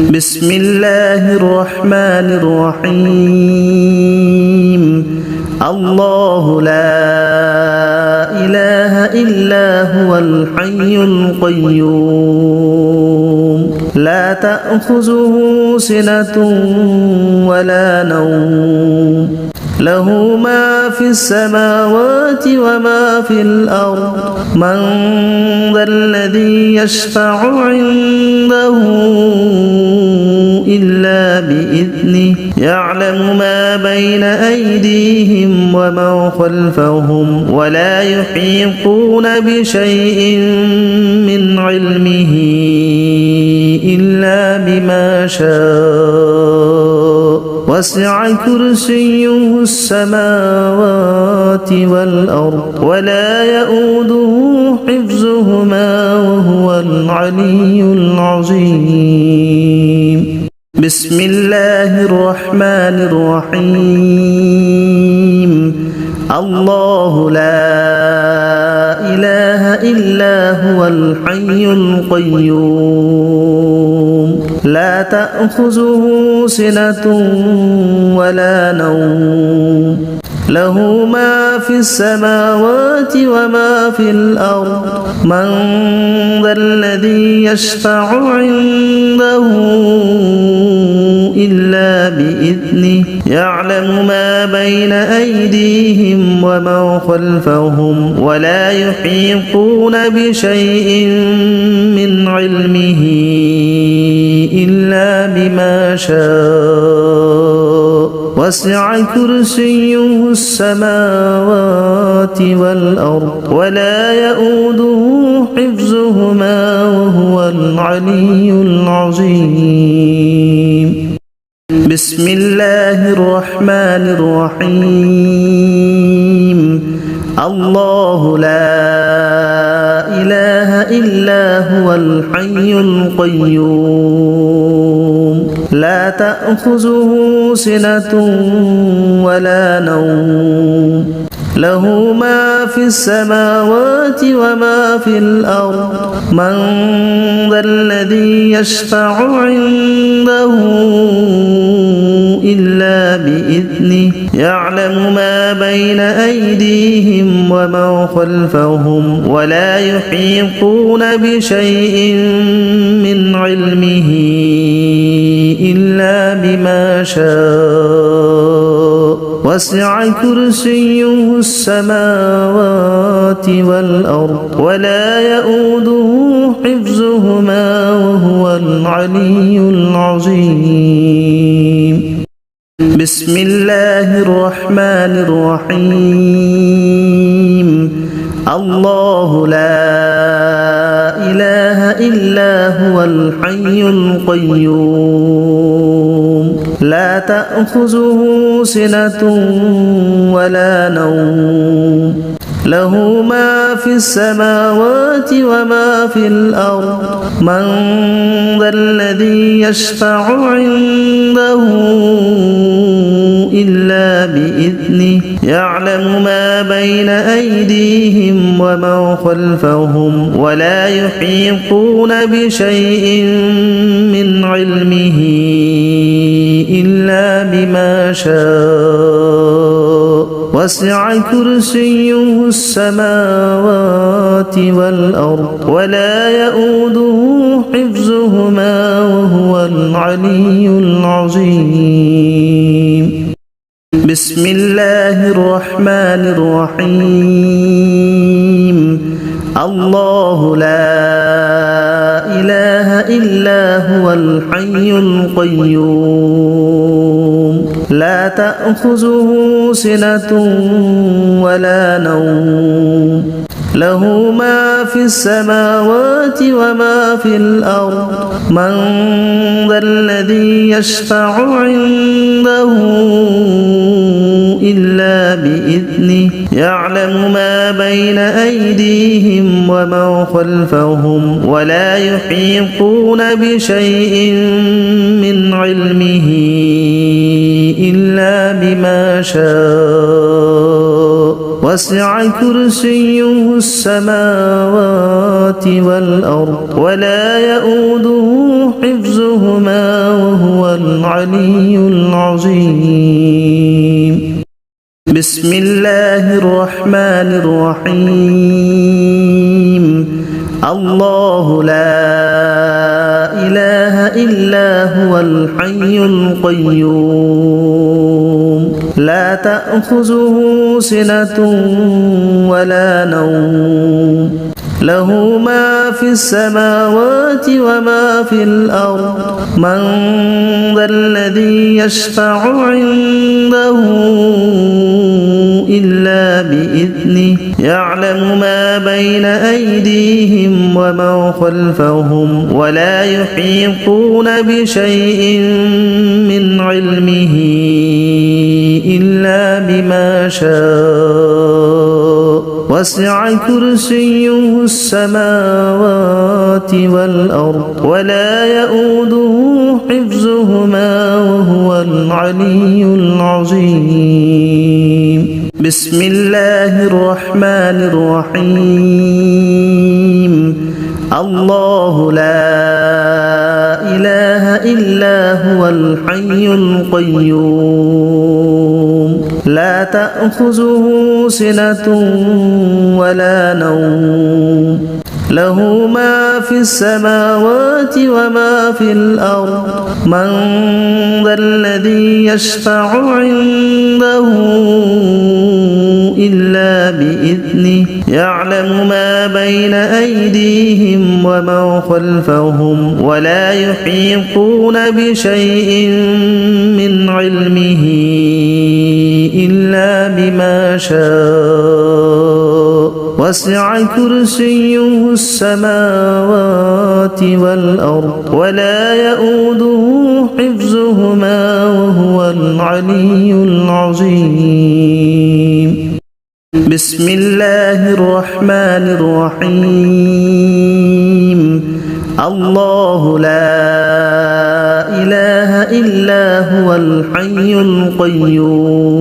بسم الله الرحمن الرحيم الله لا إله إلا هو الحي القيوم لا تأخذه سنة ولا نوم له ما في السماوات وما في الأرض من ذا الذي يشفع عنده إلا بإذنه يعلم ما بين أيديهم وما خلفهم ولا يحيطون بشيء من علمه إلا بما شاء وسع كرسيه السماوات والأرض ولا يؤوده حفظهما وهو العلي العظيم بسم الله الرحمن الرحيم الله لا إله إلا هو الحي القيوم لا تأخذه سنة ولا نوم له ما في السماوات وما في الأرض من ذا الذي يشفع عنده إلا بإذنه يعلم ما بين أيديهم وما خلفهم ولا يحيطون بشيء من علمه إلا بما شاء وسع كرسيه السماوات والأرض ولا يؤوده حفظهما وهو العلي العظيم بسم الله الرحمن الرحيم الله لا إله إلا هو الحي القيوم لا تأخذه سنة ولا نوم له ما في السماوات وما في الأرض من ذا الذي يشفع عنده إلا بإذنه يعلم ما بين أيديهم وما خلفهم ولا يحيطون بشيء من علمه إلا بما شاء وسع كرسيه السماوات والأرض ولا يؤوده حفظهما وهو العلي العظيم بسم الله الرحمن الرحيم الله لا إله إلا هو الحي القيوم لا تأخذه سنة ولا نوم له ما في السماوات وما في الأرض من ذا الذي يشفع عنده إلا بإذنه يعلم ما بين أيديهم وما خلفهم ولا يحيطون بشيء من علمه إلا بما شاء وسع كرسيه السماوات والأرض ولا يؤوده حفظهما وهو العلي العظيم بسم الله الرحمن الرحيم الله لا إله إلا هو الحي القيوم لا تأخذه سنة ولا نوم له ما في السماوات وما في الأرض من ذا الذي يشفع عنده إلا بإذنه يعلم ما بين أيديهم وما خلفهم ولا يحيطون بشيء من علمه إلا بما شاء وسع كرسيه السماوات والأرض ولا يؤوده حفظهما العلي العظيم. بسم الله الرحمن الرحيم. الله لا إله إلا هو الحي القيوم لا تأخذه سنة ولا نوم له ما في السماوات وما في الأرض من ذا الذي يشفع عنده إلا بإذنه يعلم ما بين أيديهم وما خلفهم ولا يحيطون بشيء من علمه إلا بما شاء وسع كرسيه السماوات والأرض ولا يؤوده حفظهما وهو العلي العظيم. بسم الله الرحمن الرحيم. الله لا إله إلا هو الحي القيوم لا تأخذه سنة ولا نوم له ما في السماوات وما في الأرض من ذا الذي يشفع عنده إلا بإذنه يعلم ما بين أيديهم وما خلفهم ولا يحيطون بشيء من علمه إلا بما شاء وسع كرسيه السماوات والأرض ولا يؤوده حفظهما وهو العلي العظيم. بسم الله الرحمن الرحيم. الله لا إله إلا هو الحي القيوم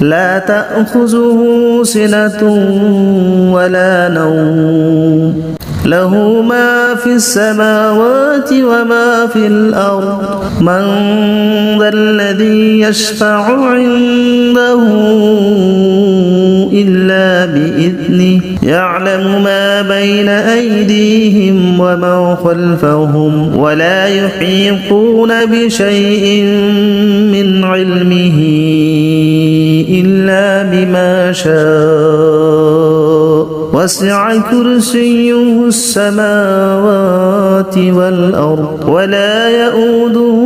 لا تأخذه سنة ولا نوم له ما في السماوات وما في الأرض من ذا الذي يشفع عنده إلا بإذنه يعلم ما بين أيديهم وما خلفهم ولا يحيطون بشيء من علمه إلا بما شاء وسع كرسيه السماوات والأرض ولا يؤوده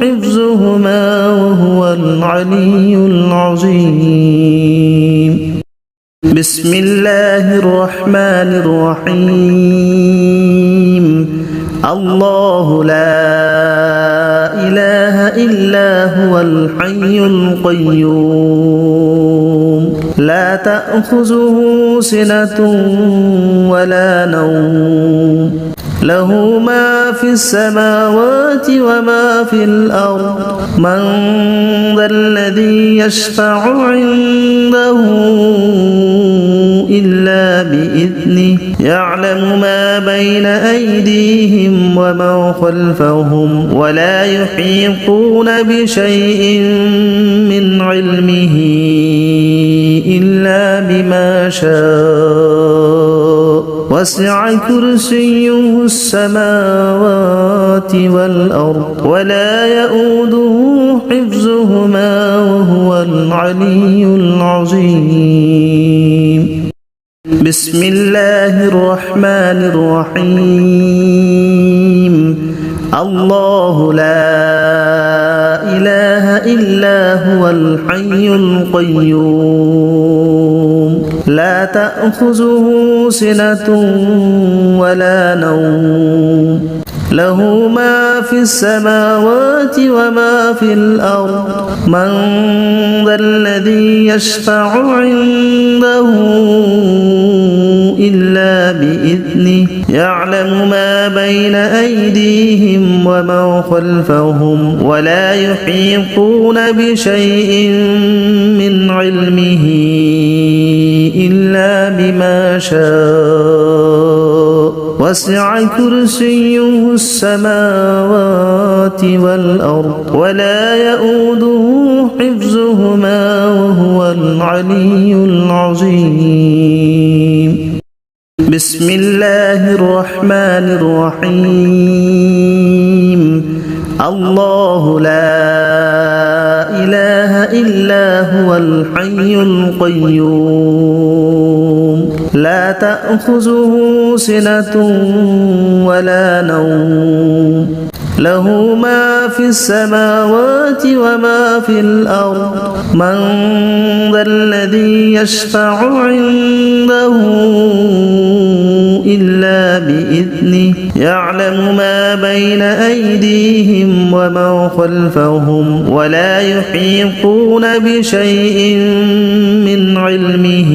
حفظهما وهو العلي العظيم. بسم الله الرحمن الرحيم. الله لا إله إلا هو الحي القيوم لا تأخذه سنة ولا نوم له ما في السماوات وما في الأرض من ذا الذي يشفع عنده إلا بإذنه يعلم ما بين أيديهم وما خلفهم ولا يحيطون بشيء من علمه إلا بما شاء وسع كرسيه السماوات والأرض ولا يؤوده حفظهما وهو العلي العظيم. بسم الله الرحمن الرحيم. الله لا إله إلا هو الحي القيوم لا تأخذه سنة ولا نوم له ما في السماوات وما في الأرض من ذا الذي يشفع عنده إلا بإذنه يعلم ما بين أيديهم وما خلفهم ولا يحيطون بشيء من علمه إلا بما شاء وسع كرسيه السماوات والأرض ولا يؤوده حفظهما وهو العلي العظيم. بسم الله الرحمن الرحيم. الله لا إله إلا هو الحي القيوم لا تأخذه سنة ولا نوم له ما في السماوات وما في الأرض من ذا الذي يشفع عنده إلا بإذنه يعلم ما بين أيديهم وما خلفهم ولا يحيطون بشيء من علمه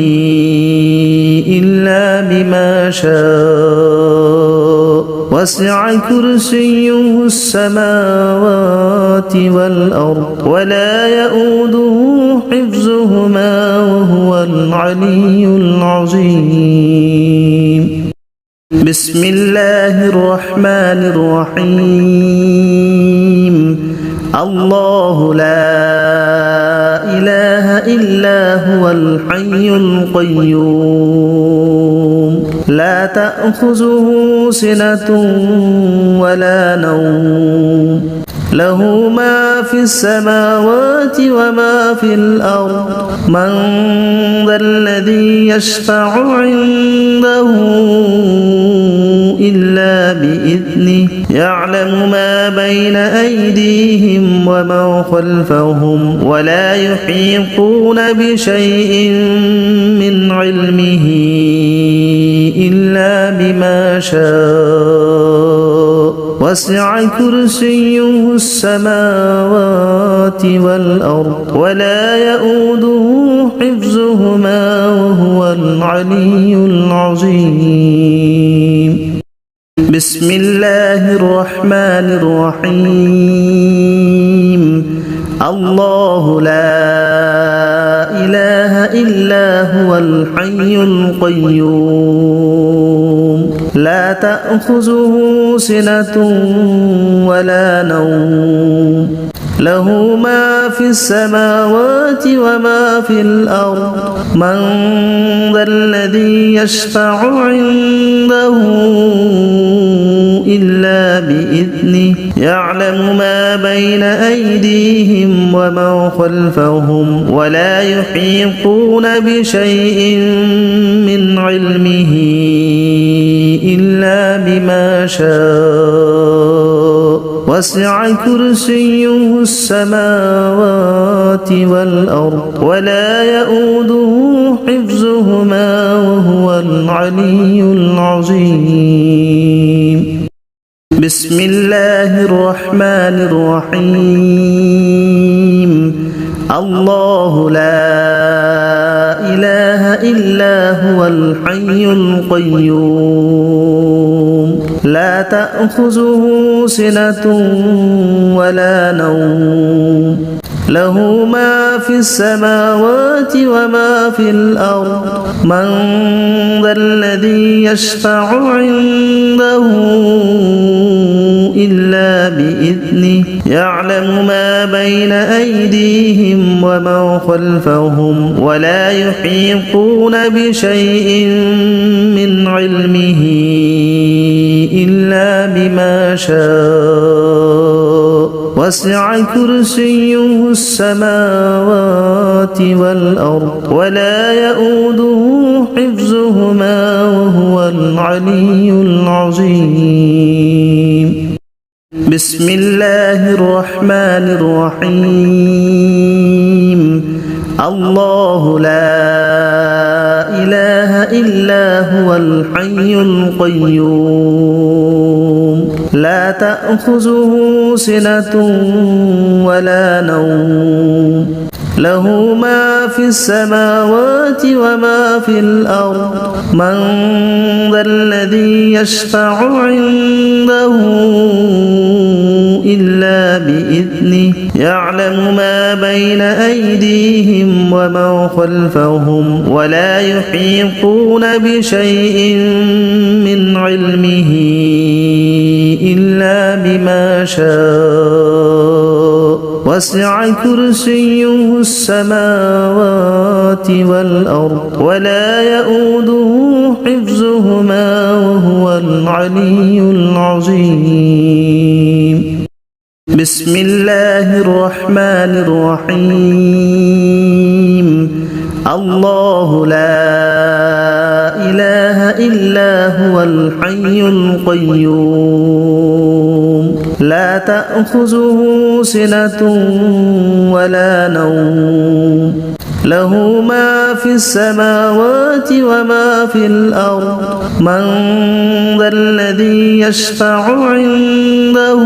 إلا بما شاء وسع كرسيه السماوات والأرض ولا يؤوده حفظهما وهو العلي العظيم. بسم الله الرحمن الرحيم. الله لا إله إلا هو الحي القيوم لا تأخذه سنة ولا نوم له ما في السماوات وما في الأرض من ذا الذي يشفع عنده إلا بإذنه يعلم ما بين أيديهم وما خلفهم ولا يحيطون بشيء من علمه إلا بما شاء وسع كرسيه السماوات والأرض ولا يؤوده حفظهما وهو العلي العظيم. بسم الله الرحمن الرحيم. الله لا إله إلا هو الحي القيوم لا تأخذه سنة ولا نوم له ما في السماوات وما في الأرض من ذا الذي يشفع عنده إلا بإذنه يعلم ما بين أيديهم وما خلفهم ولا يحيطون بشيء من علمه إلا بما شاء وسع كرسيه السماوات والأرض ولا يؤوده حفظهما وهو العلي العظيم. بسم الله الرحمن الرحيم. الله لا إله إلا هو الحي القيوم لا تأخذه سنة ولا نوم له ما في السماوات وما في الأرض من ذا الذي يشفع عنده إلا بإذنه يعلم ما بين أيديهم وما خلفهم ولا يحيطون بشيء من علمه إلا بما شاء وسع كرسيه السماوات والأرض ولا يؤوده حفظهما وهو العلي العظيم. بسم الله الرحمن الرحيم. الله لا إله إلا هو الحي القيوم لا تأخذه سنة ولا نوم له ما في السماوات وما في الأرض من ذا الذي يشفع عنده إلا بإذنه يعلم ما بين أيديهم وما خلفهم ولا يحيطون بشيء من علمه إلا بما شاء وسع كرسيه السماوات والأرض ولا يؤوده حفظهما وهو العلي العظيم بسم الله الرحمن الرحيم الله لا إله إلا هو الحي القيوم لا تأخذه سنة ولا نوم له ما في السماوات وما في الأرض من ذا الذي يشفع عنده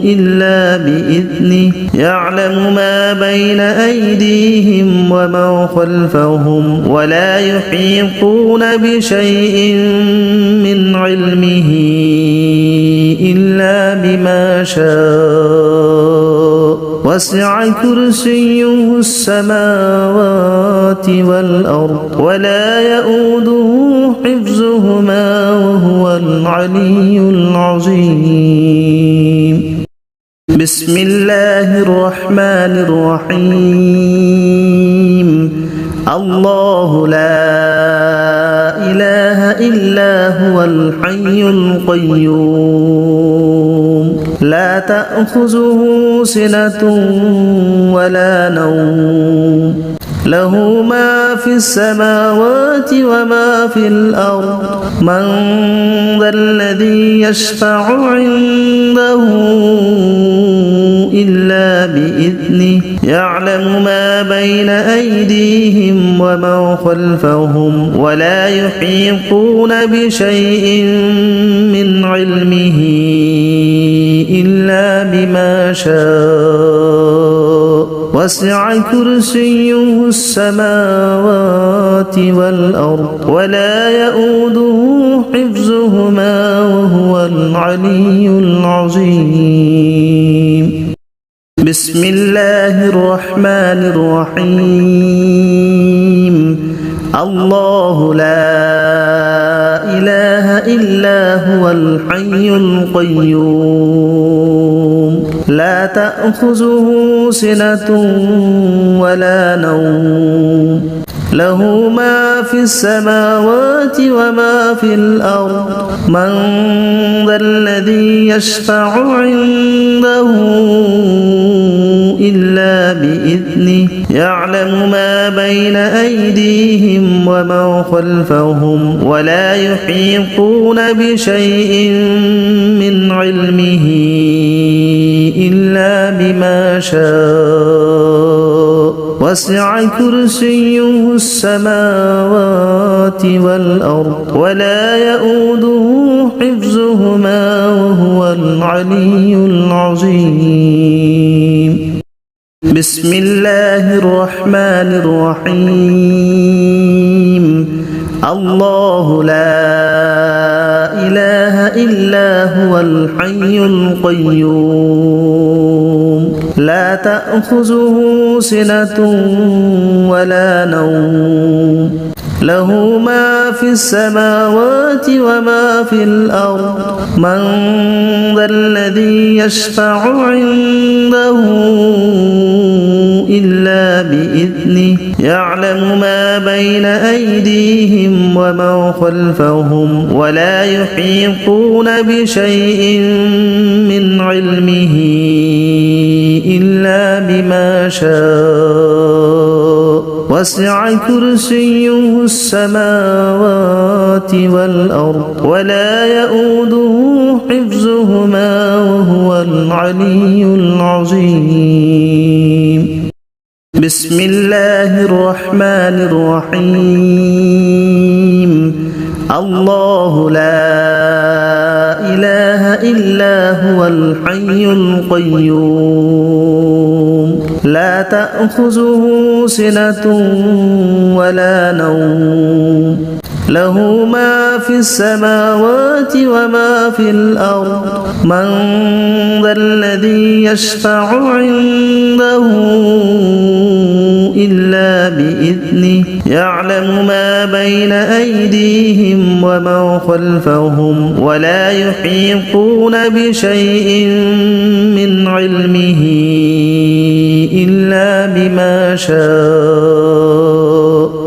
إلا بإذنه يعلم ما بين أيديهم وما خلفهم ولا يحيطون بشيء من علمه إلا بما شاء وسع كرسيه السماوات والأرض ولا يؤوده حفظهما وهو العلي العظيم بسم الله الرحمن الرحيم الله لا إله إلا هو الحي القيوم لا تأخذه سنة ولا نوم له ما في السماوات وما في الأرض من ذا الذي يشفع عنده إلا بإذنه يعلم ما بين أيديهم وما خلفهم ولا يحيطون بشيء من علمه إلا بما شاء وسع كرسيه السماوات والأرض ولا يؤوده حفظهما وهو العلي العظيم بسم الله الرحمن الرحيم الله لا إله إلا هو الحي القيوم لا تأخذه سنة ولا نوم له ما في السماوات وما في الأرض من ذا الذي يشفع عنده إلا بإذنه يعلم ما بين أيديهم وما خلفهم ولا يحيطون بشيء من علمه إلا بما شاء وسع كرسيه السماوات والأرض ولا يؤوده حفظهما وهو العلي العظيم بسم الله الرحمن الرحيم الله لا إله إلا هو الحي القيوم لا تأخذه سنة ولا نوم له ما في السماوات وما في الأرض من ذا الذي يشفع عنده إلا بإذنه يعلم ما بين أيديهم وما خلفهم ولا يحيطون بشيء من علمه إلا بما شاء وسع كرسيه السماوات والأرض ولا يؤوده حفظهما وهو العلي العظيم بسم الله الرحمن الرحيم الله لا إله إلا هو الحي القيوم لا تأخذه سنة ولا نوم له ما في السماوات وما في الأرض من ذا الذي يشفع عنده إلا بإذنه يعلم ما بين أيديهم وما خلفهم ولا يحيطون بشيء من علمه إلا بما شاء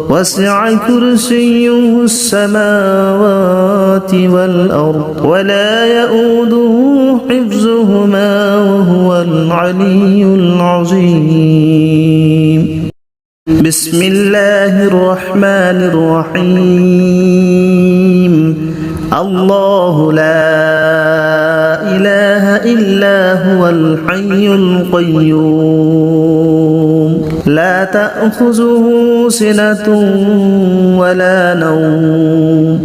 وسع كرسيه السماوات والأرض ولا يؤوده حفظهما وهو العلي العظيم. بسم الله الرحمن الرحيم. الله لا إله إلا هو الحي القيوم لا تأخذه سنة ولا نوم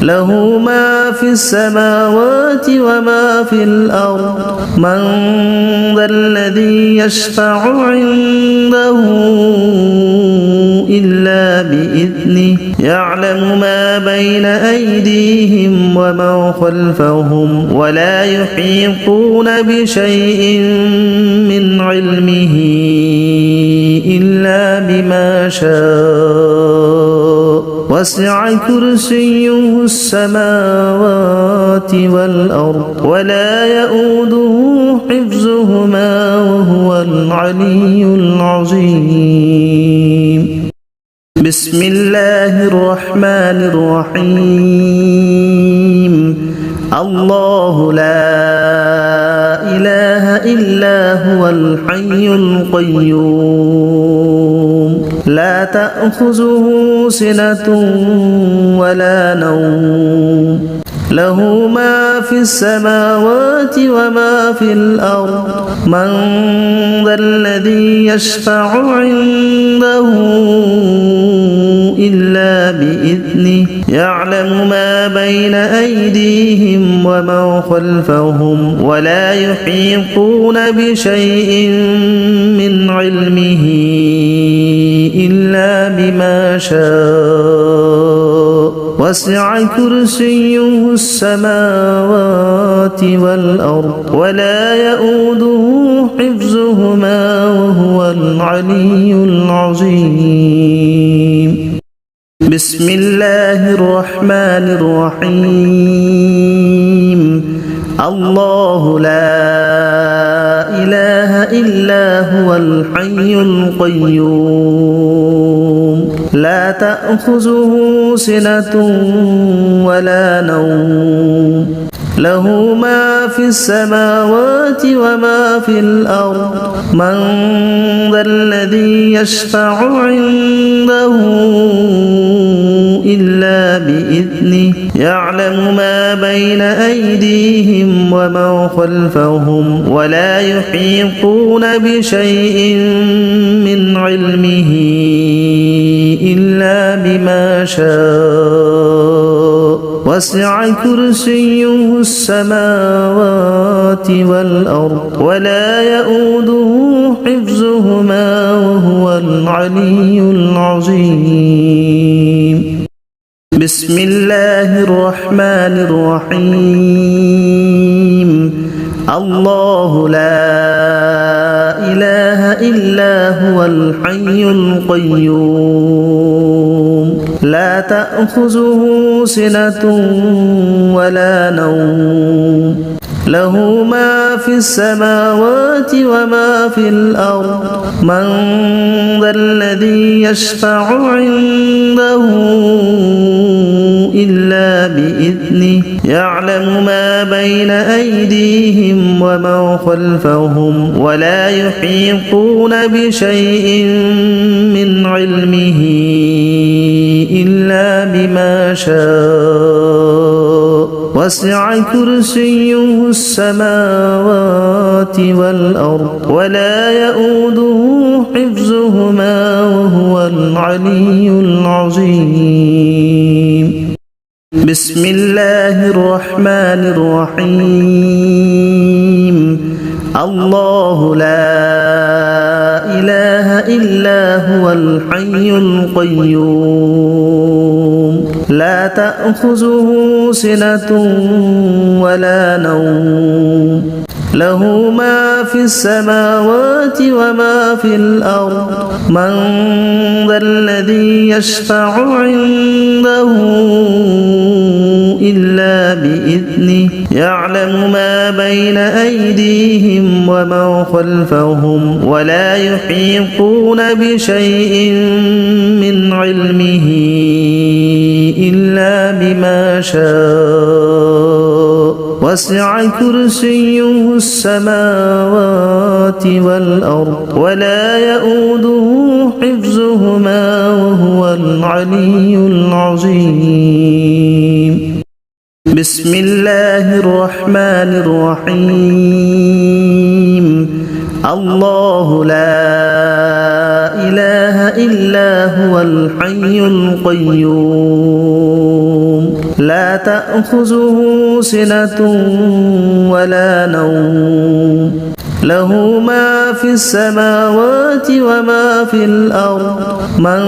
له ما في السماوات وما في الأرض من ذا الذي يشفع عنده إلا بإذنه يعلم ما بين أيديهم وما خلفهم ولا يحيطون بشيء من علمه إلا بما شاء وسع كرسيه السماوات والأرض ولا يؤوده حفظهما وهو العلي العظيم. بسم الله الرحمن الرحيم. الله لا إله إلا هو الحي القيوم لا تأخذه سنة ولا نوم له ما في السماوات وما في الأرض من ذا الذي يشفع عنده إلا بإذنه يعلم ما بين أيديهم وما خلفهم ولا يحيطون بشيء من علمه إلا بما شاء وسع كرسيه السماوات والأرض ولا يؤوده حفظهما وهو العلي العظيم. بسم الله الرحمن الرحيم. الله لا إله إلا هو الحي القيوم لا تأخذه سنة ولا نوم له ما في السماوات وما في الأرض من ذا الذي يشفع عنده إلا بإذنه يعلم ما بين أيديهم وما خلفهم ولا يحيطون بشيء من علمه إلا بما شاء وسع كرسيه السماوات والأرض ولا يؤوده حفظهما وهو العلي العظيم. بسم الله الرحمن الرحيم. الله لا إله إلا هو الحي القيوم لا تأخذه سنة ولا نوم له ما في السماوات وما في الأرض من ذا الذي يشفع عنده إلا بإذنه يعلم ما بين أيديهم وما خلفهم ولا يحيطون بشيء من علمه إلا بما شاء وسع كرسيه السماوات والأرض ولا يؤوده حفظهما وهو العلي العظيم. بسم الله الرحمن الرحيم. الله لا إله إلا هو الحي القيوم لا تأخذه سنة ولا نوم له ما في السماوات وما في الأرض من ذا الذي يشفع عنده إلا بإذنه يعلم ما بين أيديهم وما خلفهم ولا يحيطون بشيء من علمه إلا بما شاء وسع كرسيه السماوات والأرض ولا يؤوده حفظهما وهو العلي العظيم بسم الله الرحمن الرحيم الله لا إله إلا هو الحي القيوم لا تأخذه سنة ولا نوم له ما في السماوات وما في الأرض من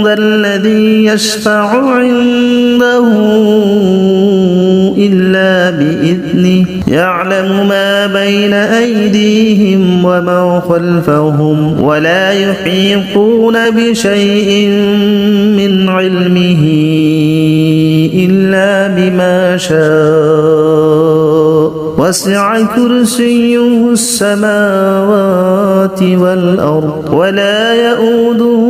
ذا الذي يشفع عنده إلا بإذنه يعلم ما بين أيديهم وما خلفهم ولا يحيطون بشيء من علمه إلا بما شاء وسع كرسيه السماوات والأرض ولا يؤوده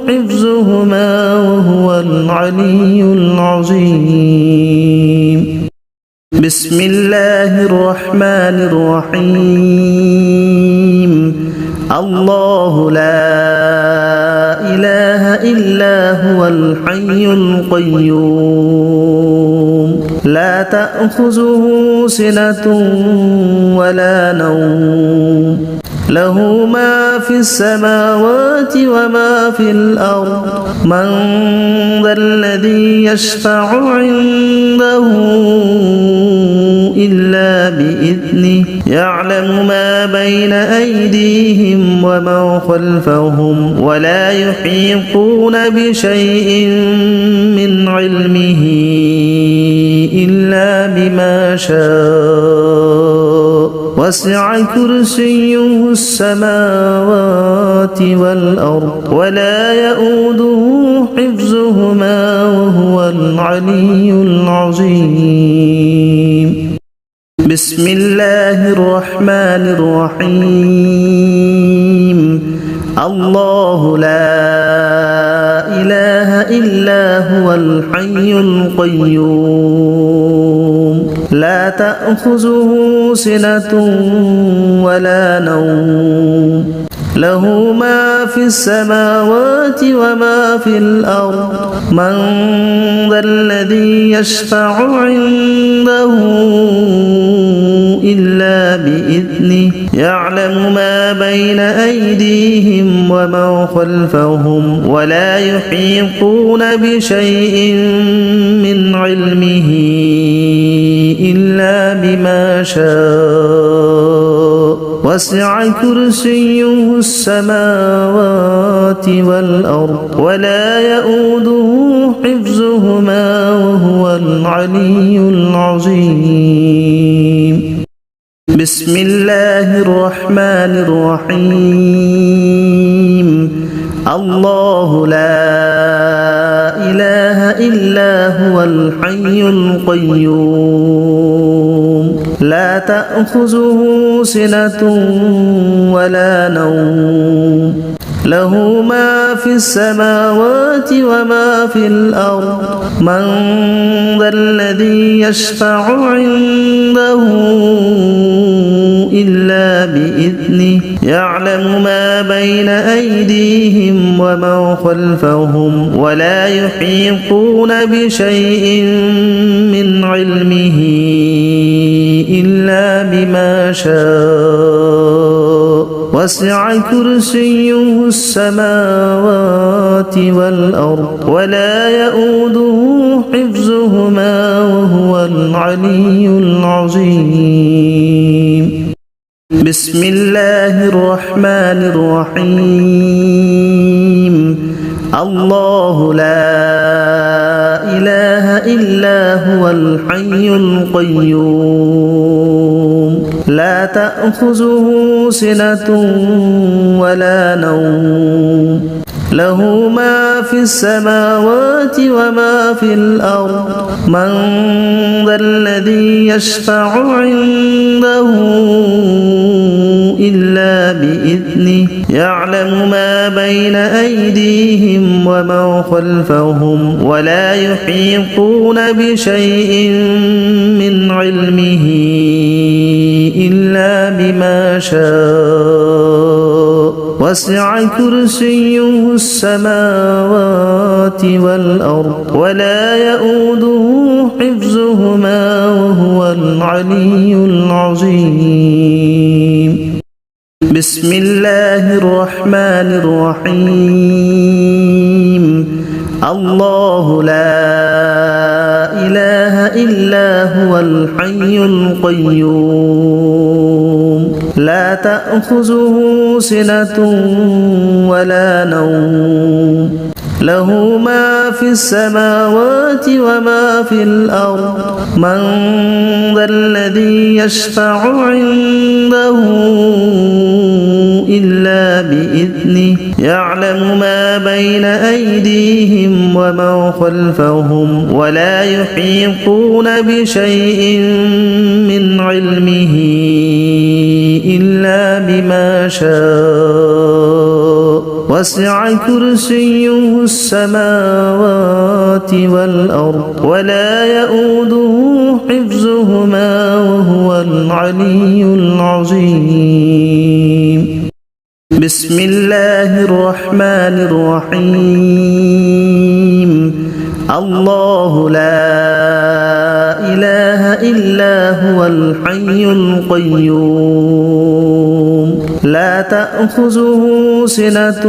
حفظهما وهو العلي العظيم بسم الله الرحمن الرحيم الله لا إله إلا هو الحي القيوم لا تأخذه سنة ولا نوم له ما في السماوات وما في الأرض من ذا الذي يشفع عنده إلا بإذنه يعلم ما بين أيديهم وما خلفهم ولا يحيطون بشيء من علمه إلا بما شاء وسع كرسيه السماوات والأرض ولا يؤوده حفظهما وهو العلي العظيم بسم الله الرحمن الرحيم الله لا إله إلا هو الحي القيوم لا تأخذه سنة ولا نوم له ما في السماوات وما في الأرض من ذا الذي يشفع عنده إلا بإذنه يعلم ما بين أيديهم وما خلفهم ولا يحيطون بشيء من علمه إلا بما شاء وسع كرسيه السماوات والأرض ولا يؤوده حفظهما وهو العلي العظيم بسم الله الرحمن الرحيم الله لا إله إلا هو الحي القيوم لا تأخذه سنة ولا نوم له ما في السماوات وما في الأرض من ذا الذي يشفع عنده إلا بإذنه يعلم ما بين أيديهم وما خلفهم ولا يحيطون بشيء من علمه إلا بما شاء وسع كرسيه السماوات والأرض ولا يؤوده حفظهما وهو العلي العظيم بسم الله الرحمن الرحيم الله لا إله إلا هو الحي القيوم لا تأخذه سنة ولا نوم له ما في السماوات وما في الأرض من ذا الذي يشفع عنده إلا بإذنه يعلم ما بين أيديهم وما خلفهم ولا يحيطون بشيء من علمه إلا بما شاء وسع كرسيه السماوات والأرض ولا يؤوده حفظهما وهو العلي العظيم بسم الله الرحمن الرحيم الله لا إله إلا هو الحي القيوم لا تأخذه سنة ولا نوم له ما في السماوات وما في الأرض من ذا الذي يشفع عنده إلا بإذنه يعلم ما بين أيديهم وما خلفهم ولا يحيطون بشيء من علمه إلا بما شاء وسع كرسيه السماوات والأرض ولا يؤوده حفظهما وهو العلي العظيم بسم الله الرحمن الرحيم الله لا إله إلا هو الحي القيوم لا تأخذه سنة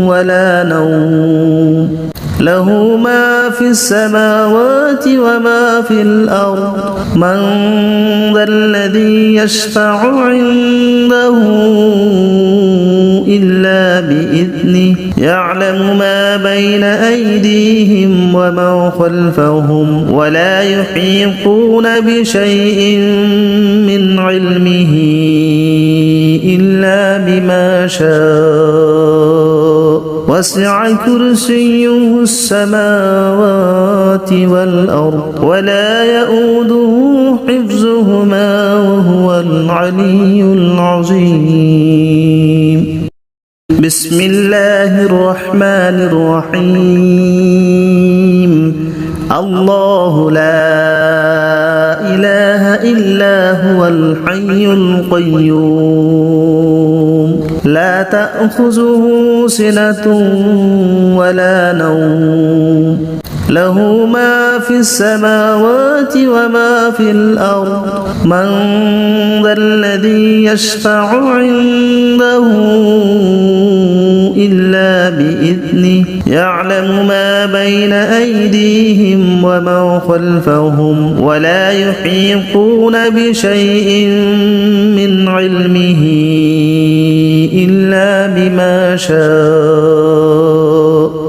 ولا نوم له ما في السماوات وما في الأرض من ذا الذي يشفع عنده إلا بإذنه يعلم ما بين أيديهم وما خلفهم ولا يحيطون بشيء من علمه إلا بما شاء وسع كرسيه السماوات والأرض ولا يؤوده حفظهما وهو العلي العظيم بسم الله الرحمن الرحيم الله لا إله إلا هو الحي القيوم لا تأخذه سنة ولا نوم له ما في السماوات وما في الأرض من ذا الذي يشفع عنده إلا بإذنه يعلم ما بين أيديهم وما خلفهم ولا يحيطون بشيء من علمه إلا بما شاء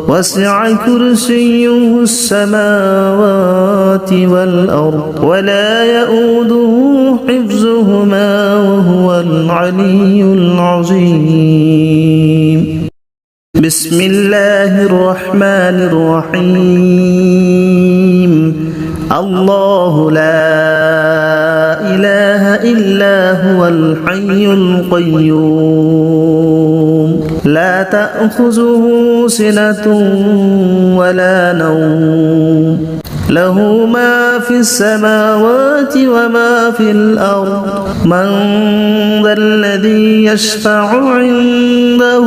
وسع كرسيه السماوات والأرض ولا يؤوده حفظهما وهو العلي العظيم بسم الله الرحمن الرحيم الله لا إله إلا هو الحي القيوم لا تأخذه سنة ولا نوم له ما في السماوات وما في الأرض من ذا الذي يشفع عنده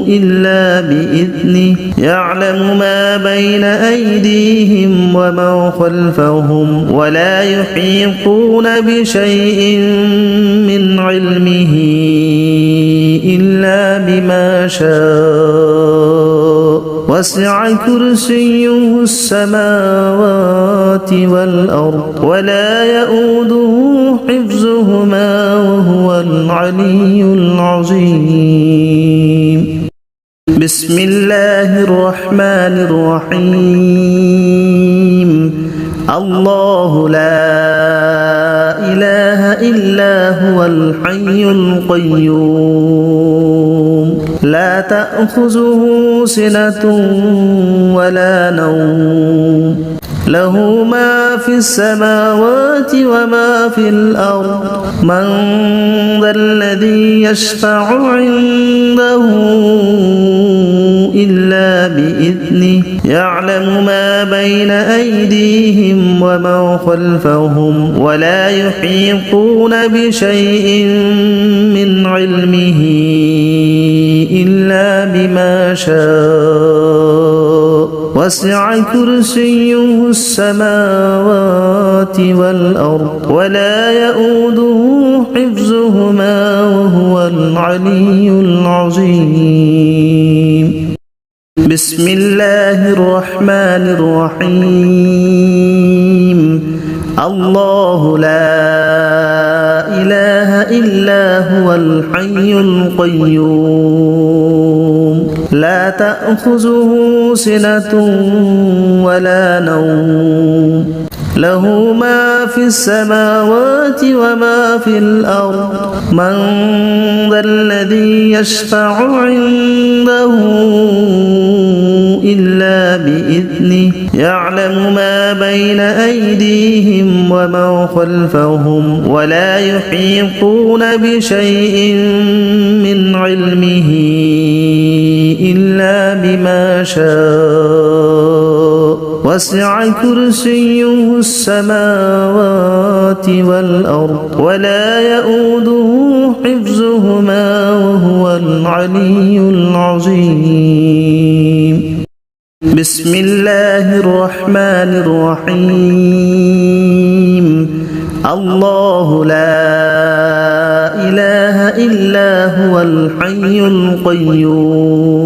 إلا بإذنه يعلم ما بين أيديهم وما خلفهم ولا يحيطون بشيء من علمه إلا بما شاء وسع كرسيه السماوات والأرض ولا يؤوده حفظهما وهو العلي العظيم بسم الله الرحمن الرحيم الله لا إله إلا هو الحي القيوم لا تأخذه سنة ولا نوم له ما في السماوات وما في الأرض من ذا الذي يشفع عنده إلا بإذنه يعلم ما بين أيديهم وما خلفهم ولا يحيطون بشيء من علمه إلا بما شاء وسع كرسيه السماوات والأرض ولا يؤوده حفظهما وهو العلي العظيم بسم الله الرحمن الرحيم الله لا إله إلا هو الحي القيوم لا تأخذه سنة ولا نوم له ما في السماوات وما في الأرض من ذا الذي يشفع عنده إلا بإذنه يعلم ما بين أيديهم وما خلفهم ولا يحيطون بشيء من علمه إلا بما شاء وسع كرسيه السماوات والأرض ولا يؤوده حفظهما وهو العلي العظيم بسم الله الرحمن الرحيم الله لا إله إلا هو الحي القيوم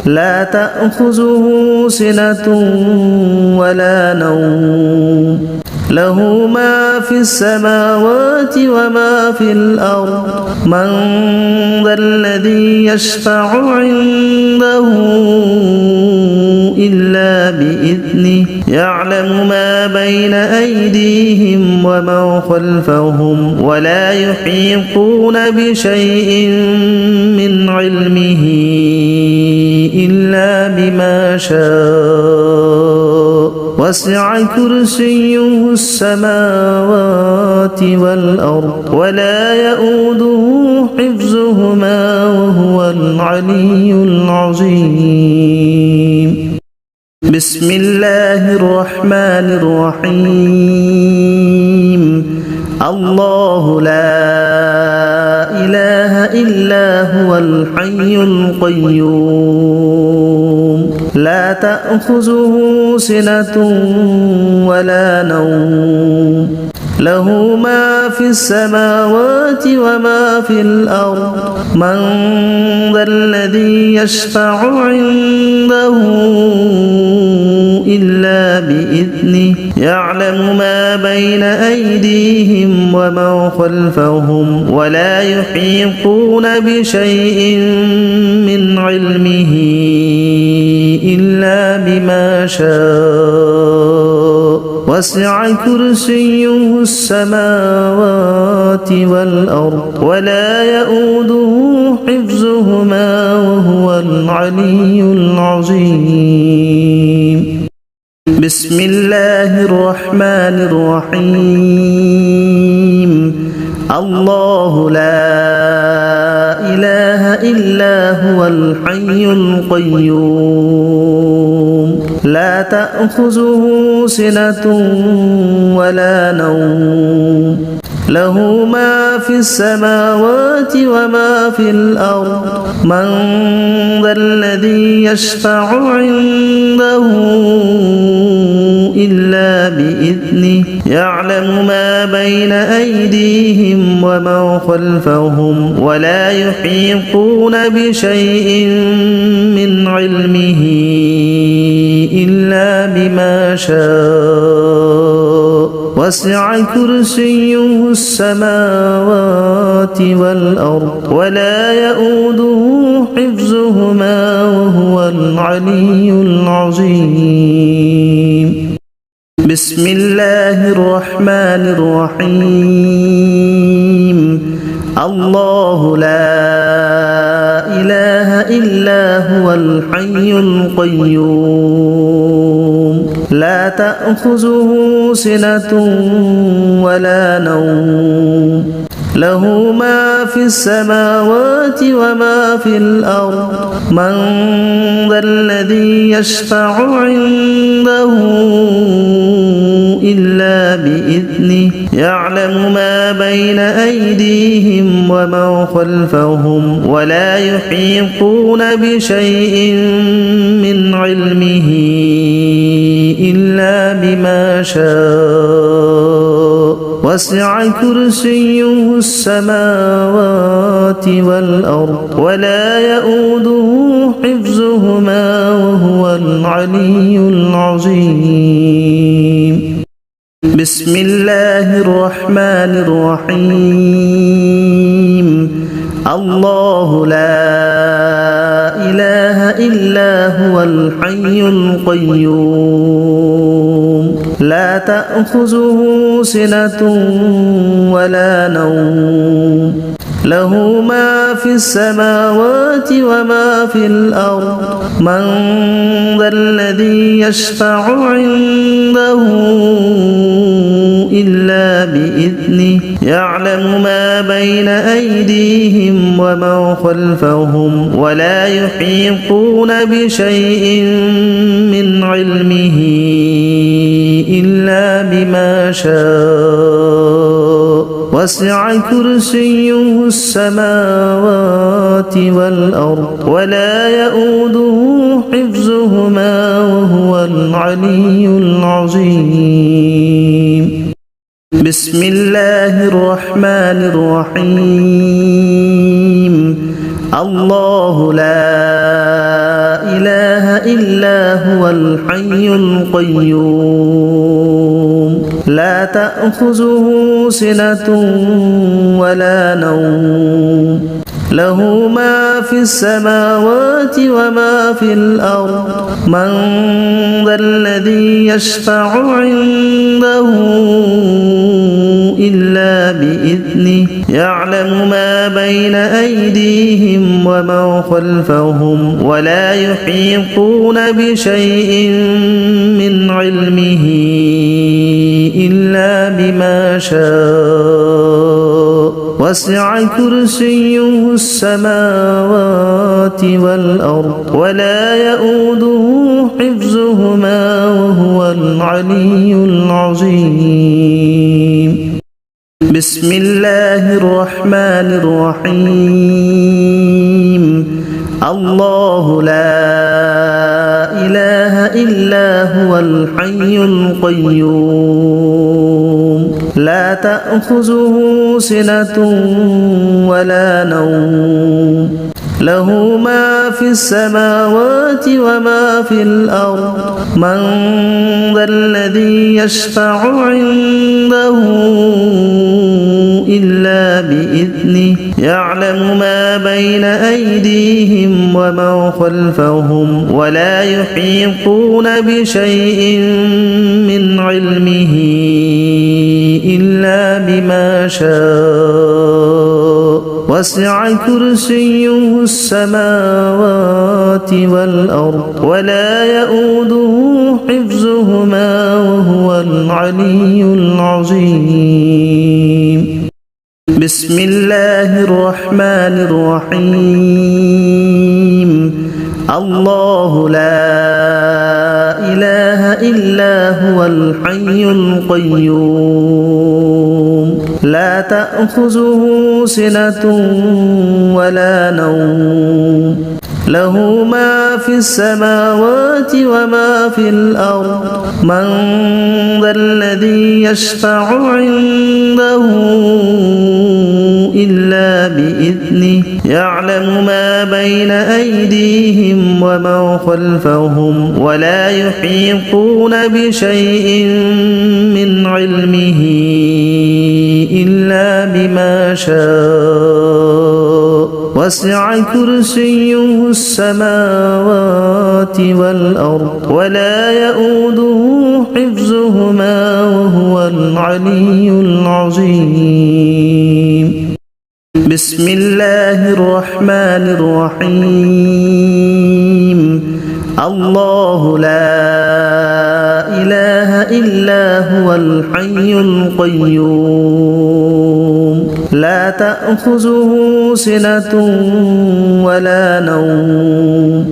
لا تأخذه سنة ولا نوم له ما في السماوات وما في الأرض من ذا الذي يشفع عنده إلا بإذنه يعلم ما بين أيديهم وما خلفهم ولا يحيطون بشيء من علمه إلا بما شاء وسع كرسيه السماوات والأرض ولا يؤوده حفظهما وهو العلي العظيم بسم الله الرحمن الرحيم الله لا إله إلا هو الحي القيوم لا تأخذه سنة ولا نوم له ما في السماوات وما في الأرض من ذا الذي يشفع عنده إلا بإذنه يعلم ما بين أيديهم وما خلفهم ولا يحيطون بشيء من علمه إلا بما شاء وسع كرسيه السماوات والأرض ولا يؤوده حفظهما وهو العلي العظيم بسم الله الرحمن الرحيم الله لا إله إلا هو الحي القيوم لا تأخذه سنة ولا نوم له ما في السماوات وما في الأرض من ذا الذي يشفع عنده إلا بإذنه يعلم ما بين أيديهم وما خلفهم ولا يحيطون بشيء من علمه إلا بما شاء وسع كرسيه السماوات والأرض ولا يؤوده حفظهما وهو العلي العظيم بسم الله الرحمن الرحيم الله لا إله إلا هو الحي القيوم لا تأخذه سنة ولا نوم له ما في السماوات وما في الأرض من ذا الذي يشفع عنده إلا بإذنه يعلم ما بين أيديهم وما خلفهم ولا يحيطون بشيء من علمه إلا بما شاء وسع كرسيه السماوات والأرض ولا يؤوده حفظهما وهو العلي العظيم بسم الله الرحمن الرحيم الله لا إله إلا هو الحي القيوم لا تأخذه سنة ولا نوم له ما في السماوات وما في الأرض من ذا الذي يشفع عنده إلا بإذنه يعلم ما بين أيديهم وما خلفهم ولا يحيطون بشيء من علمه إلا بما شاء وسع كرسيه السماوات والأرض ولا يؤوده حفظهما وهو العلي العظيم بسم الله الرحمن الرحيم الله لا إله إلا هو الحي القيوم لا تأخذه سنة ولا نوم له ما في السماوات وما في الأرض من ذا الذي يشفع عنده إلا بإذنه يعلم ما بين أيديهم وما خلفهم ولا يحيطون بشيء من علمه إلا بما شاء وسع كرسيه السماوات والأرض ولا يؤوده حفظهما وهو العلي العظيم بسم الله الرحمن الرحيم الله لا إله إلا هو الحي القيوم لا تأخذه سنة ولا نوم له ما في السماوات وما في الأرض من ذا الذي يشفع عنده إلا بإذنه يعلم ما بين أيديهم وما خلفهم ولا يحيطون بشيء من علمه إلا بما شاء وسع كرسيه السماوات والأرض ولا يؤوده حفظهما وهو العلي العظيم بسم الله الرحمن الرحيم الله لا إله إلا هو الحي القيوم لا تأخذه سنة ولا نوم له ما في السماوات وما في الأرض من ذا الذي يشفع عنده إلا بإذنه يعلم ما بين أيديهم وما خلفهم ولا يحيطون بشيء من علمه إلا بما شاء وسع كرسيه السماوات والأرض ولا يؤوده حفظهما وهو العلي العظيم. بسم الله الرحمن الرحيم. الله لا إله إلا هو الحي القيوم لا تأخذه سنة ولا نوم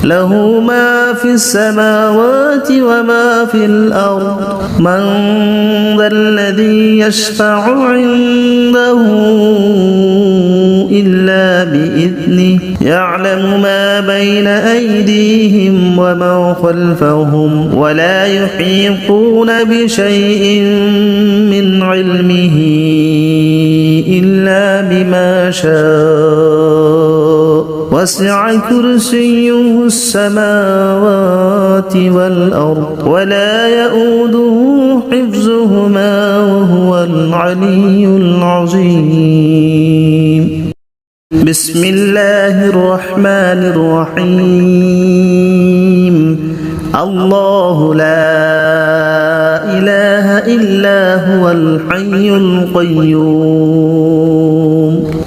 له ما في السماوات وما في الأرض من ذا الذي يشفع عنده إلا بإذنه يعلم ما بين أيديهم وما خلفهم ولا يحيطون بشيء من علمه إلا بما شاء وسع كرسيه السماوات والأرض ولا يؤوده حفظهما وهو العلي العظيم. بسم الله الرحمن الرحيم. الله لا إله إلا هو الحي القيوم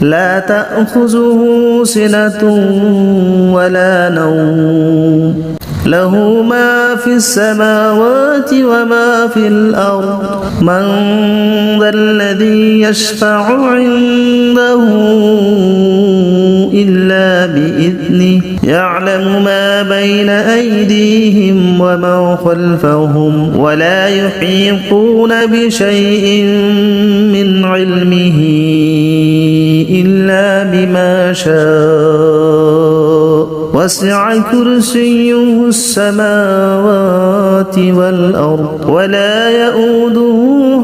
لا تأخذه سنة ولا نوم له ما في السماوات وما في الأرض من ذا الذي يشفع عنده إلا بإذنه يعلم ما بين أيديهم وما خلفهم ولا يحيطون بشيء من علمه إلا بما شاء وسع كرسيه السماوات والأرض ولا يؤوده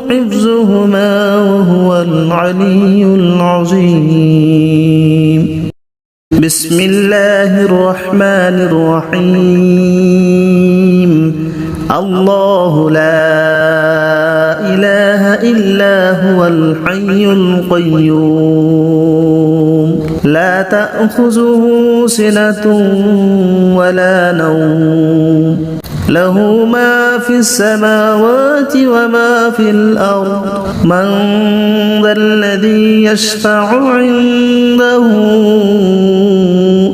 حفظهما وهو العلي العظيم. بسم الله الرحمن الرحيم. الله لا إله إلا هو الحي القيوم لا تأخذه سنة ولا نوم له ما في السماوات وما في الأرض من ذا الذي يشفع عنده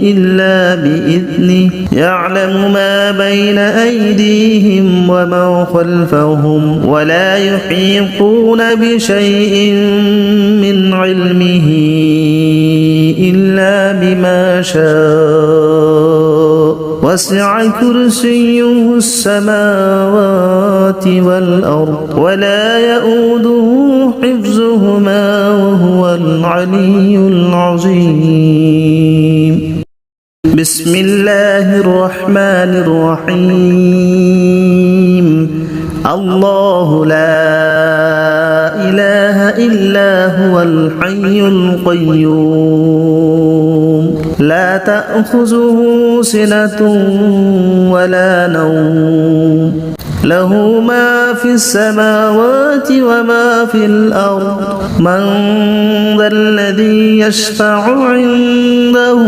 إلا بإذنه يعلم ما بين أيديهم وما خلفهم ولا يحيطون بشيء من علمه إلا بما شاء وسع كرسيه السماوات والأرض ولا يؤوده حفظهما وهو العلي العظيم. بسم الله الرحمن الرحيم. الله لا إله إلا هو الحي القيوم لا تأخذه سنة ولا نوم له ما في السماوات وما في الأرض من ذا الذي يشفع عنده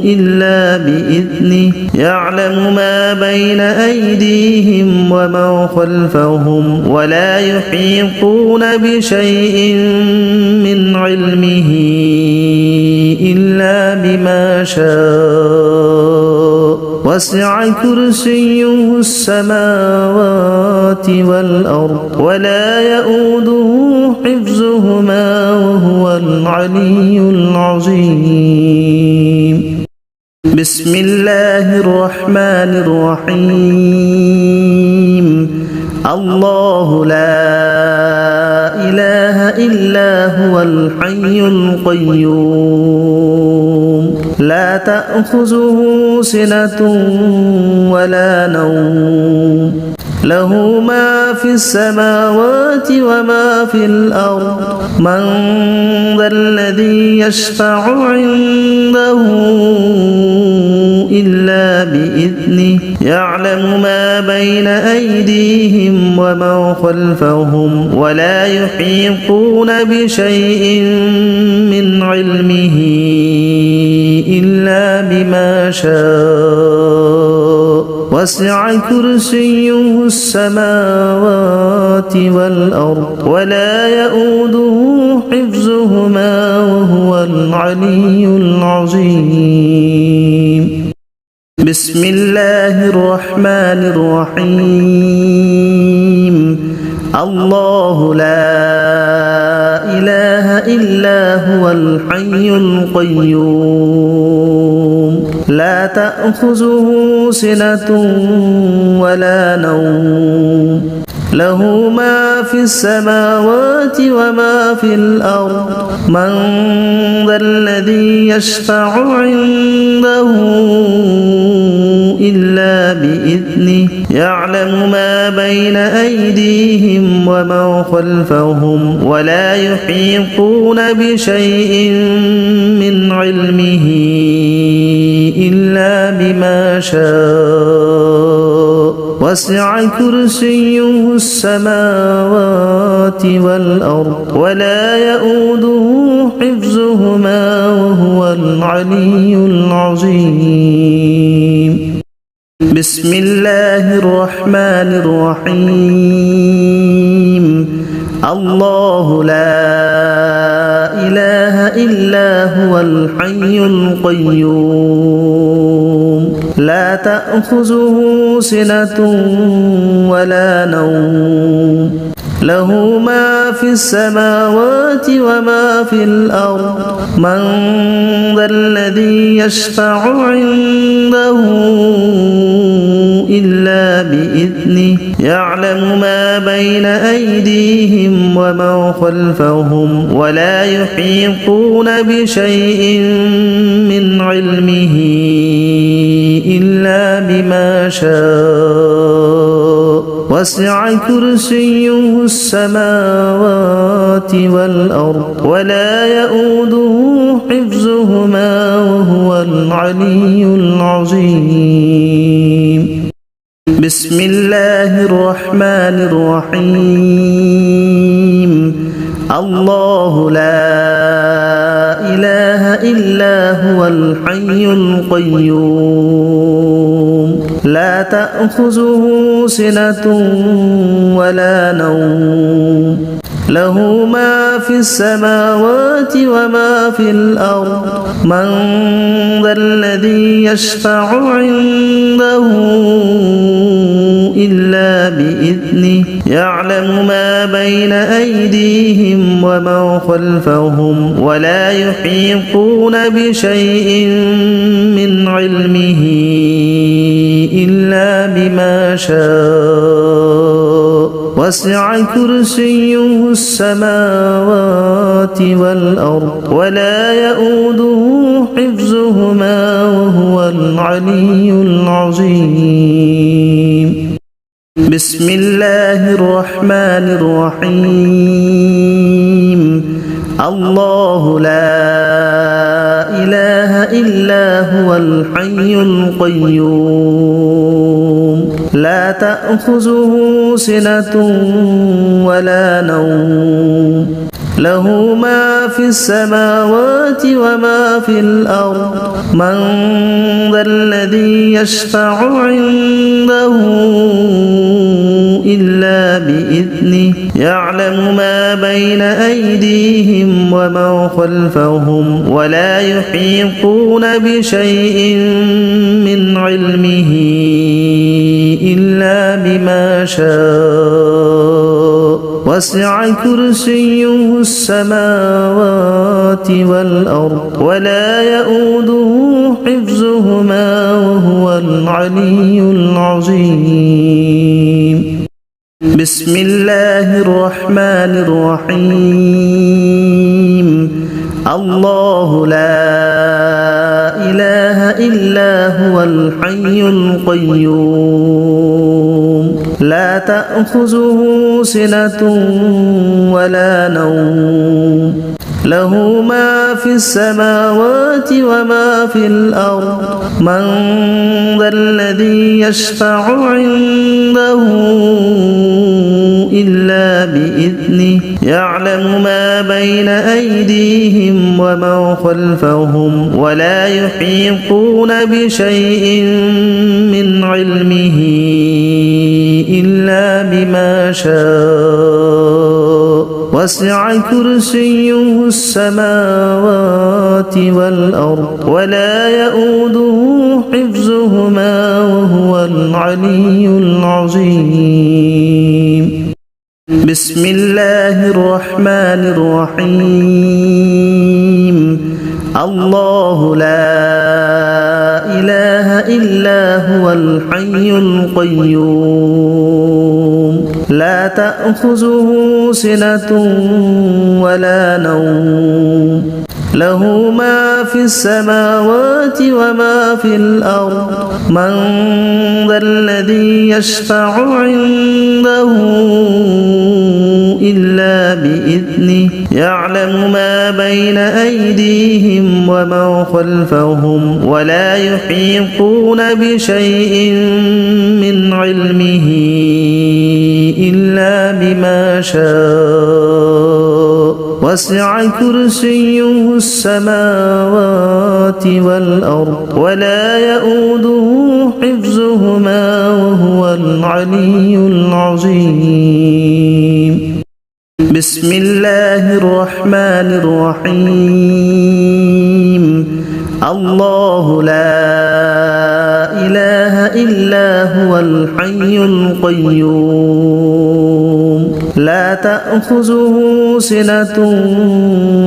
إلا بإذنه يعلم ما بين أيديهم وما خلفهم ولا يحيطون بشيء من علمه إلا بما شاء وسع كرسيه السماوات والأرض ولا يؤوده حفظهما وهو العلي العظيم. بسم الله الرحمن الرحيم. الله لا إله إلا هو الحي القيوم لا تأخذه سنة ولا نوم له ما في السماوات وما في الأرض من ذا الذي يشفع عنده إلا بإذنه يعلم ما بين أيديهم وما خلفهم ولا يحيطون بشيء من علمه إلا بما شاء وسع كرسيه السماوات والأرض ولا يؤوده حفظهما وهو العلي العظيم. بسم الله الرحمن الرحيم. الله لا إله إلا هو الحي القيوم لا تأخذه سنة ولا نوم له ما في السماوات وما في الأرض من ذا الذي يشفع عنده إلا بإذنه يعلم ما بين أيديهم وما خلفهم ولا يحيطون بشيء من علمه إلا بما شاء وسع كرسيه السماوات والأرض ولا يؤوده حفظهما وهو العلي العظيم. بسم الله الرحمن الرحيم. الله لا إله إلا هو الحي القيوم لا تأخذه سنة ولا نوم له ما في السماوات وما في الأرض من ذا الذي يشفع عنده إلا بإذنه يعلم ما بين أيديهم وما خلفهم ولا يحيطون بشيء من علمه إلا بما شاء وسع كرسيه السماوات والأرض ولا يؤوده حفظهما وهو العلي العظيم. بسم الله الرحمن الرحيم. الله لا إله إلا هو الحي القيوم لا تأخذه سنة ولا نوم له ما في السماوات وما في الأرض من ذا الذي يشفع عنده إلا بإذنه يعلم ما بين أيديهم وما خلفهم ولا يحيطون بشيء من علمه إلا بما شاء وسع كرسيه السماوات والأرض ولا يؤوده حفظهما وهو العلي العظيم. بسم الله الرحمن الرحيم. الله لا إله إلا هو الحي القيوم لا تأخذه سنة ولا نوم له ما في السماوات وما في الأرض من ذا الذي يشفع عنده إلا بإذنه يعلم ما بين أيديهم وما خلفهم ولا يحيطون بشيء من علمه إلا بما شاء وسع كرسيه السماوات والأرض ولا يؤوده حفظهما وهو العلي العظيم. بسم الله الرحمن الرحيم. الله لا إله إلا هو الحي القيوم لا تأخذه سنة ولا نوم له ما في السماوات وما في الأرض من ذا الذي يشفع عنده إلا بإذنه يعلم ما بين أيديهم وما خلفهم ولا يحيطون بشيء من علمه إلا بما شاء وسع كرسيه السماوات والأرض ولا يؤوده حفظهما وهو العلي العظيم بسم الله الرحمن الرحيم الله لا إله إلا هو الحي القيوم لا تأخذه سنة ولا نوم له ما في السماوات وما في الأرض من ذا الذي يشفع عنده إلا بإذنه يعلم ما بين أيديهم وما خلفهم ولا يحيطون بشيء من علمه إلا بما شاء وسع كرسيه السماوات والأرض ولا يؤوده حفظهما وهو العلي العظيم بسم الله الرحمن الرحيم الله لا إله إلا هو الحي القيوم لا تأخذه سنة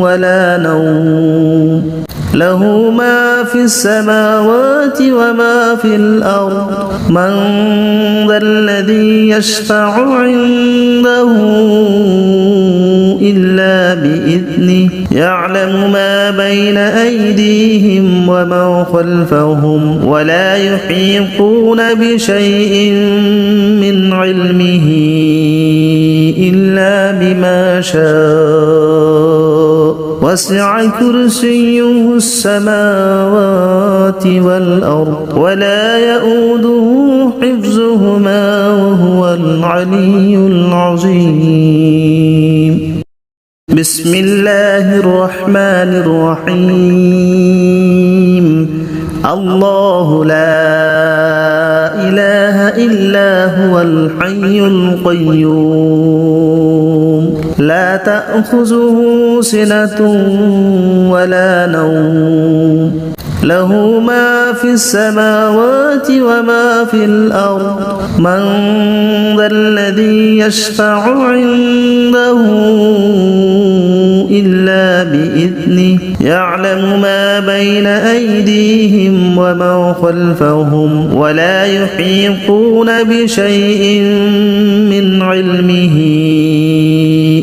ولا نوم له ما في السماوات وما في الأرض من ذا الذي يشفع عنده إلا بإذنه يعلم ما بين أيديهم وما خلفهم ولا يحيطون بشيء من علمه إلا بما شاء وسع كرسيه السماوات والأرض ولا يؤوده حفظهما وهو العلي العظيم بسم الله الرحمن الرحيم الله لا إله إلا هو الحي القيوم لا تأخذه سنة ولا نوم له ما في السماوات وما في الأرض من ذا الذي يشفع عنده إلا بإذنه يعلم ما بين أيديهم وما خلفهم ولا يحيطون بشيء من علمه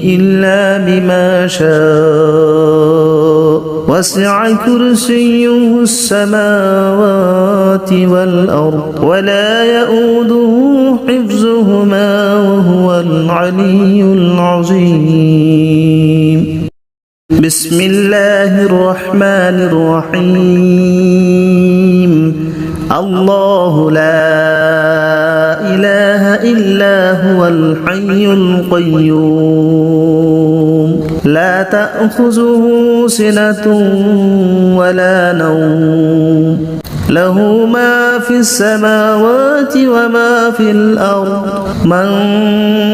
إلا بما شاء وسع كرسيه السماوات والأرض ولا يؤوده حفظهما وهو العلي العظيم بسم الله الرحمن الرحيم الله لا إله إلا هو الحي القيوم لا تأخذه سنة ولا نوم له ما في السماوات وما في الأرض من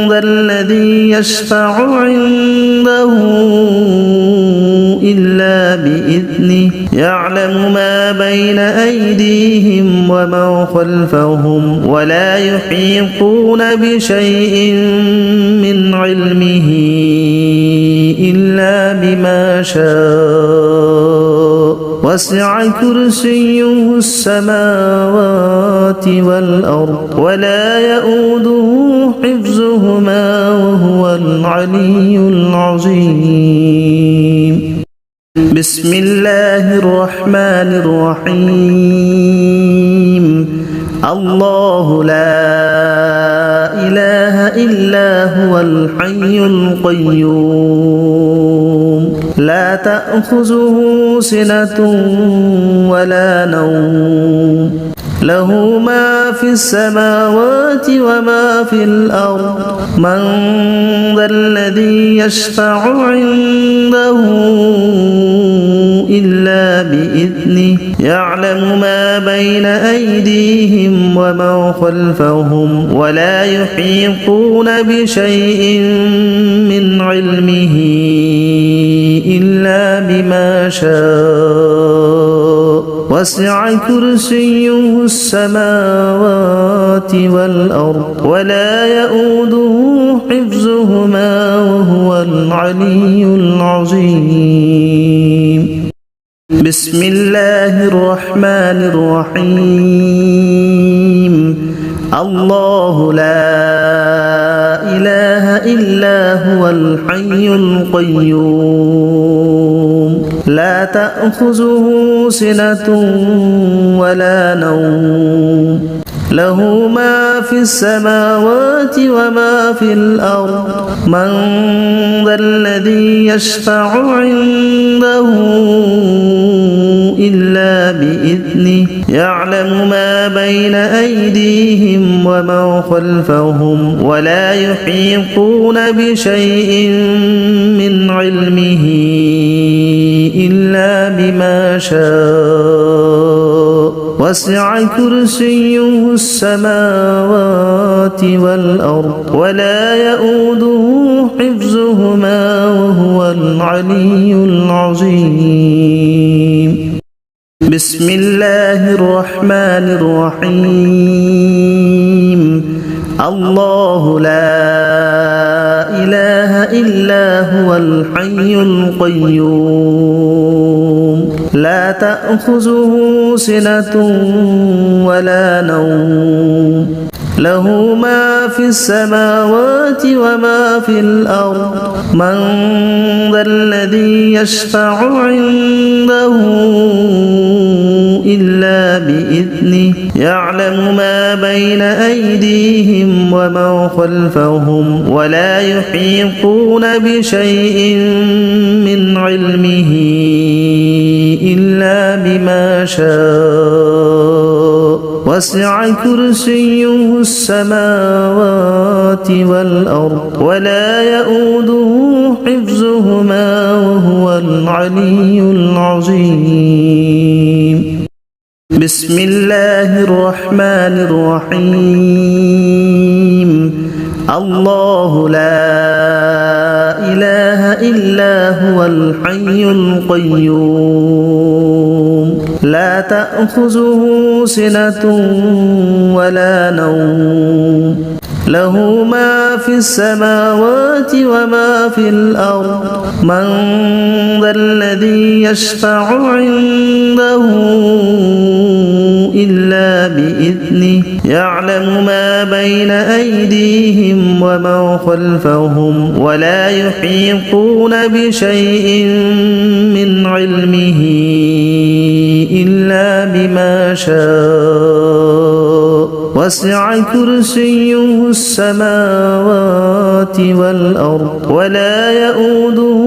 ذا الذي يشفع عنده إلا بإذنه يعلم ما بين أيديهم وما خلفهم ولا يحيطون بشيء من علمه إلا بما شاء وسع كرسيه السماوات والأرض ولا يؤوده حفظهما وهو العلي العظيم بسم الله الرحمن الرحيم الله لا إله إلا هو الحي القيوم لا تأخذه سنة ولا نوم له ما في السماوات وما في الأرض من ذا الذي يشفع عنده إلا بإذنه يعلم ما بين أيديهم وما خلفهم ولا يحيطون بشيء من علمه إلا بما شاء وسع كرسيه السماوات والأرض ولا يؤوده حفظهما وهو العلي العظيم بسم الله الرحمن الرحيم الله لا إله إلا هو الحي القيوم لا تأخذه سنة ولا نوم له ما في السماوات وما في الأرض من ذا الذي يشفع عنده إلا بإذنه يعلم ما بين أيديهم وما خلفهم ولا يحيطون بشيء من علمه إلا بما شاء وسع كرسيه السماوات والأرض ولا يؤوده حفظهما وهو العلي العظيم بسم الله الرحمن الرحيم الله لا إله إلا هو الحي القيوم لا تأخذه سنة ولا نوم له ما في السماوات وما في الأرض من ذا الذي يشفع عنده إلا بإذنه يعلم ما بين أيديهم وما خلفهم ولا يحيطون بشيء من علمه إلا بما شاء وسع كرسيه السماوات والأرض ولا يؤوده حفظهما وهو العلي العظيم بسم الله الرحمن الرحيم الله لا إله إلا هو الحي القيوم لا تأخذه سنة ولا نوم له ما في السماوات وما في الأرض من ذا الذي يشفع عنده إلا بإذنه يعلم ما بين أيديهم وما خلفهم ولا يحيطون بشيء من علمه إلا بما شاء وسع كرسيه السماوات والأرض ولا يؤوده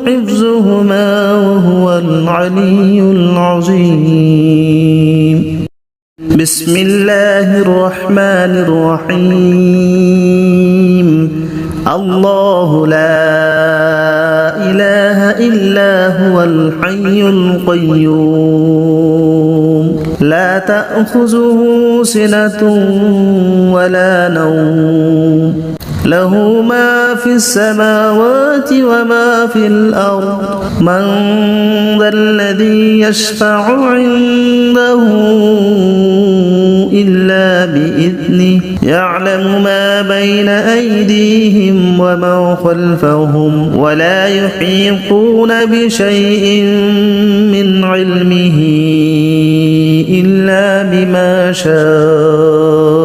حفظهما وهو العلي العظيم بسم الله الرحمن الرحيم الله لا إله إلا هو الحي القيوم لا تأخذه سنة ولا نوم له ما في السماوات وما في الأرض من ذا الذي يشفع عنده إلا بإذنه يعلم ما بين أيديهم وما خلفهم ولا يحيطون بشيء من علمه إلا بما شاء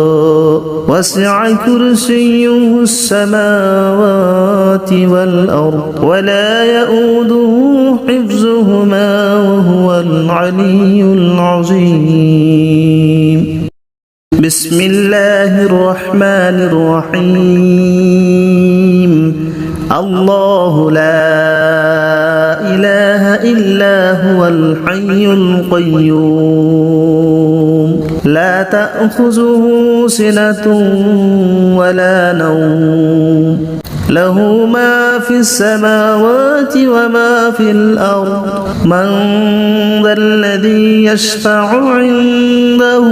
وسع كرسيه السماوات والأرض ولا يؤوده حفظهما وهو العلي العظيم بسم الله الرحمن الرحيم الله لا إلا هو الحي القيوم لا تأخذه سنة ولا نوم له ما في السماوات وما في الأرض من ذا الذي يشفع عنده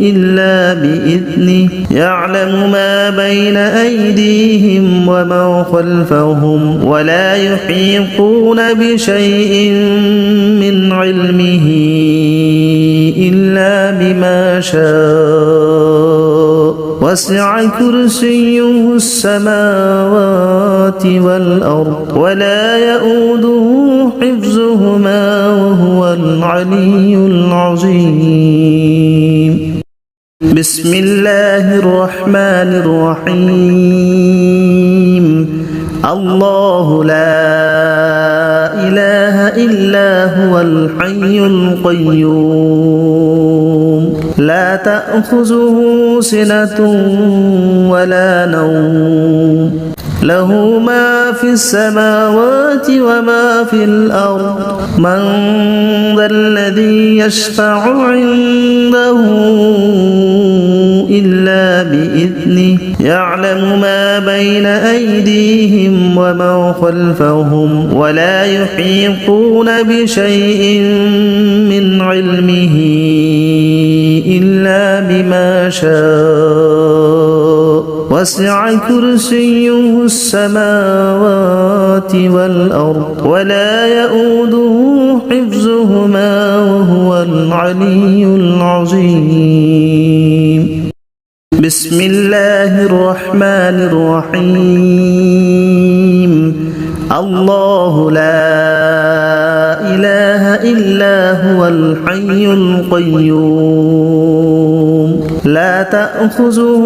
إلا بإذنه يعلم ما بين أيديهم وما خلفهم ولا يحيطون بشيء من علمه إلا بما شاء وسع كرسيه السماوات والأرض ولا يؤوده حفظهما وهو العلي العظيم بسم الله الرحمن الرحيم الله لا إله إلا هو الحي القيوم لا تأخذه سنة ولا نوم له ما في السماوات وما في الأرض من ذا الذي يشفع عنده إلا بإذنه يعلم ما بين أيديهم وما خلفهم ولا يحيطون بشيء من علمه إلا بما شاء وسع كرسيه السماوات والأرض ولا يؤوده حفظهما وهو العلي العظيم بسم الله الرحمن الرحيم الله لا إله إلا هو الحي القيوم لا تأخذه